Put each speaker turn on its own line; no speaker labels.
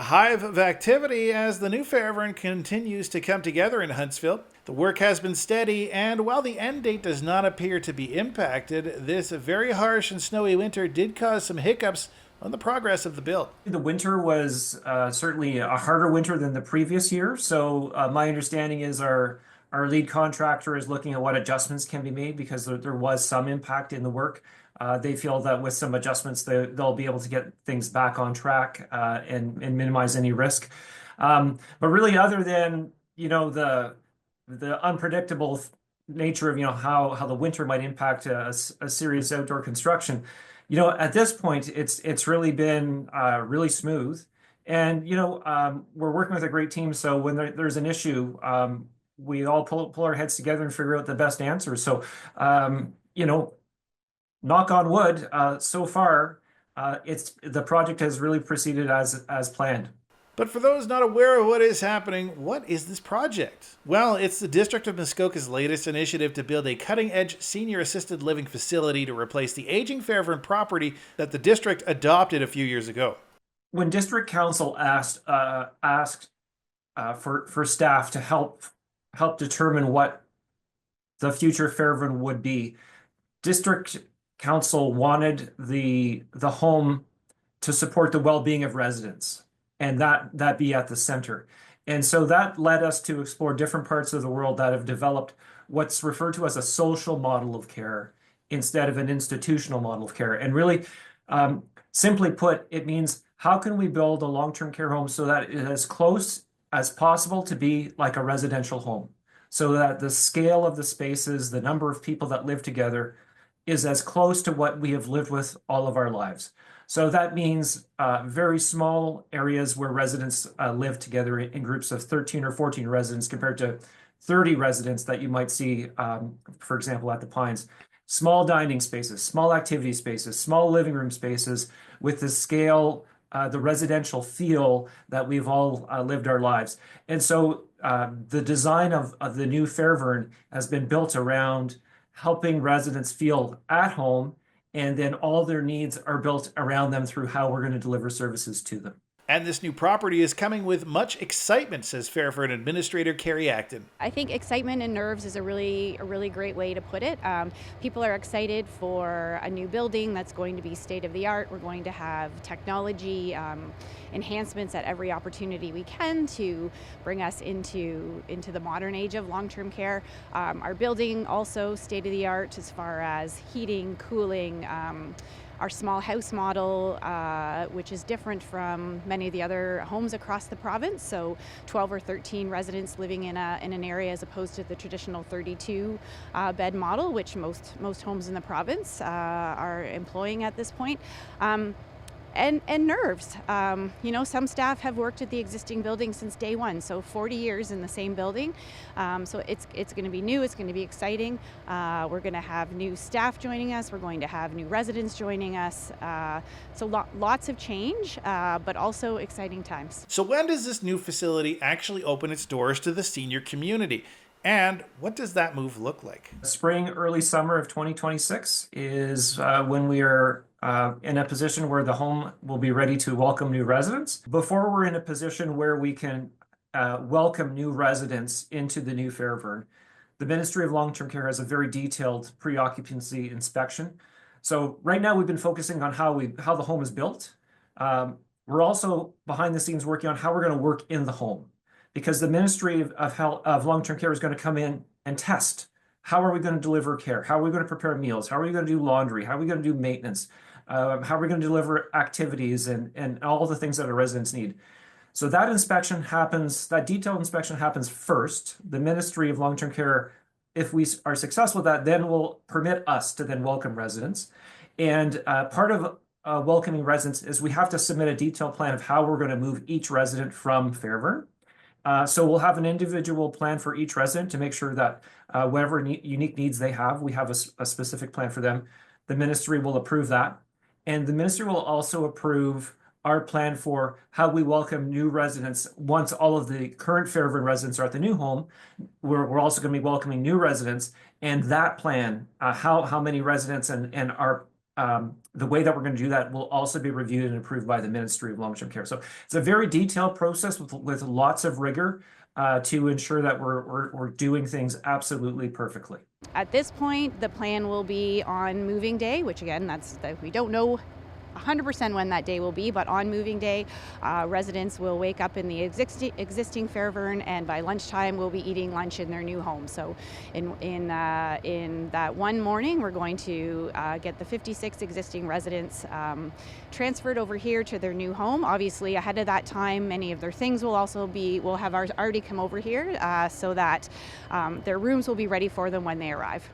hive of activity as the new Fairvern continues to come together in Huntsville. The work has been steady, and while the end date does not appear to be impacted, this very harsh and snowy winter did cause some hiccups on the progress of the build.
The winter was certainly a harder winter than the previous year. So my understanding is our lead contractor is looking at what adjustments can be made because there was some impact in the work. They feel that with some adjustments, they'll be able to get things back on track and minimize any risk. But really, other than the unpredictable nature of how the winter might impact a serious outdoor construction, at this point, it's really been really smooth. And we're working with a great team. So when there's an issue, we all pull our heads together and figure out the best answer. So knock on wood, so far, the project has really proceeded as planned.
But for those not aware of what is happening, what is this project? Well, it's the District of Muskoka's latest initiative to build a cutting-edge senior assisted living facility to replace the aging Fairvern property that the district adopted a few years ago.
When District Council asked for staff to help determine what the future Fairvern would be, District Council wanted the home to support the well-being of residents, and that be at the center. And so that led us to explore different parts of the world that have developed what's referred to as a social model of care instead of an institutional model of care. And really, simply put, it means how can we build a long-term care home so that it is as close as possible to be like a residential home, so that the scale of the spaces, the number of people that live together is as close to what we have lived with all of our lives. So that means very small areas where residents live together in groups of 13 or 14 residents compared to 30 residents that you might see, for example, at the Pines. Small dining spaces, small activity spaces, small living room spaces with the scale, the residential feel that we've all lived our lives. And so the design of the new Fairvern has been built around helping residents feel at home, and then all their needs are built around them through how we're going to deliver services to them.
And this new property is coming with much excitement, says Fairvern Administrator Carrie Acton.
I think excitement and nerves is a really great way to put it. People are excited for a new building that's going to be state of the art. We're going to have technology enhancements at every opportunity we can to bring us into the modern age of long-term care. Our building also state of the art as far as heating, cooling. Our small house model, which is different from many of the other homes across the province. So 12 or 13 residents living in an area as opposed to the traditional 32 bed model, which most homes in the province are employing at this point. And nerves. Some staff have worked at the existing building since day one, so 40 years in the same building. So it's going to be new, it's going to be exciting. We're going to have new staff joining us, we're going to have new residents joining us. So lots of change, but also exciting times.
So when does this new facility actually open its doors to the senior community? And what does that move look like?
Spring, early summer of 2026 is when we are in a position where the home will be ready to welcome new residents. Before we're in a position where we can welcome new residents into the new Fairvern, the Ministry of Long-Term Care has a very detailed pre-occupancy inspection. So right now we've been focusing on how the home is built. We're also behind the scenes working on how we're going to work in the home, because the Ministry of Long-Term Care is going to come in and test how are we going to deliver care, how are we going to prepare meals, how are we going to do laundry, how are we going to do maintenance, how are we going to deliver activities and all the things that our residents need. So that inspection happens, that detailed inspection happens first. The Ministry of Long-Term Care, if we are successful with that, then will permit us to then welcome residents. And part of welcoming residents is we have to submit a detailed plan of how we're going to move each resident from Fairvern. So we'll have an individual plan for each resident to make sure that whatever unique needs they have, we have a specific plan for them. The ministry will approve that. And the ministry will also approve our plan for how we welcome new residents. Once all of the current Fairvern residents are at the new home, we're also going to be welcoming new residents. And that plan, how many residents and our the way that we're going to do that will also be reviewed and approved by the Ministry of Long-Term Care. So it's a very detailed process with lots of rigor to ensure that we're doing things absolutely perfectly.
At this point, the plan will be on moving day, which again, we don't know 100% when that day will be, but on moving day, residents will wake up in the existing Fairvern, and by lunchtime we'll be eating lunch in their new home. So in that one morning, we're going to get the 56 existing residents transferred over here to their new home. Obviously, ahead of that time, many of their things will have already come over here so that their rooms will be ready for them when they arrive.